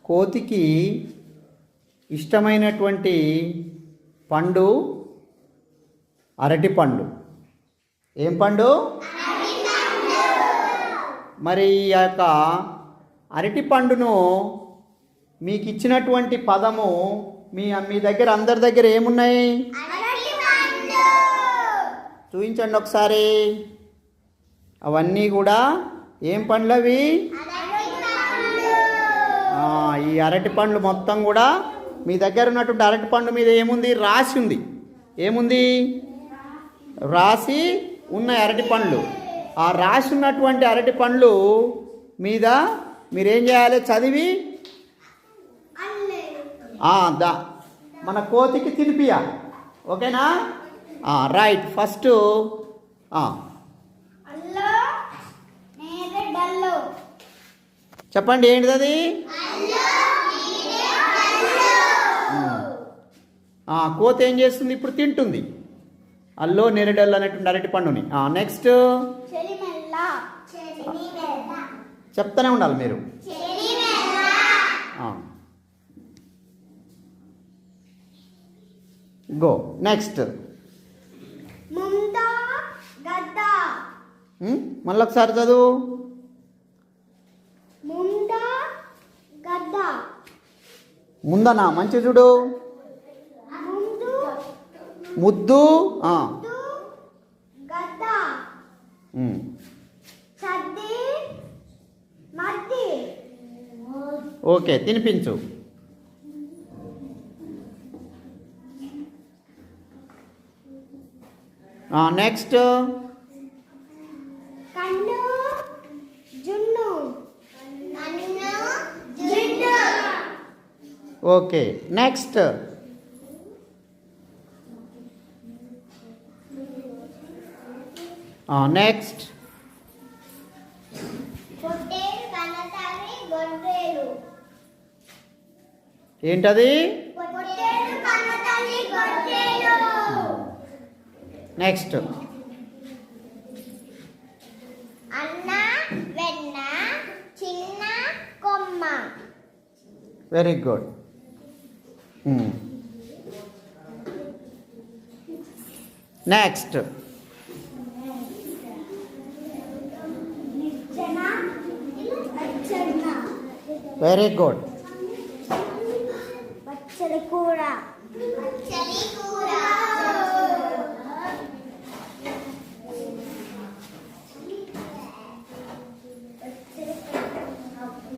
కోతికి ఇష్టమైనటువంటి పండు అరటిపండు. ఏం పండు? మరి ఈ యొక్క అరటిపండును మీకు ఇచ్చినటువంటి పదము మీ దగ్గర అందరి దగ్గర ఏమున్నాయి చూపించండి ఒకసారి. అవన్నీ కూడా ఏం పండ్లు అవి? ఈ అరటి పండ్లు మొత్తం కూడా మీ దగ్గర ఉన్నటువంటి అరటి పండు మీద ఏముంది? రాసి ఉంది. ఏముంది? రాసి ఉన్న అరటి పండ్లు. ఆ రాసి ఉన్నటువంటి అరటి పండ్లు మీద మీరేం చేయాలి? చదివి మన కోతికి తినిపియాలి. ఓకేనా? రైట్. ఫస్ట్ చెప్పండి ఏంటిది అది? కోతి ఏం చేస్తుంది? ఇప్పుడు తింటుంది. అల్లో నెరడల్ అనేటువంటి అరటి పండుని. నెక్స్ట్ చెప్తానే ఉండాలి మీరు. Go next. మళ్ళీ ఒకసారి చదువు. ముందనా మంచి చూడు. ముద్దు. ఓకే, తినిపించు. నెక్స్ట్. Okay, next. నెక్స్ట్. ఏంటది? నెక్స్ట్. అన్న వెన్న చిన్న కొమ్మ. Very good. Next. Very good. పచ్చడి కూర.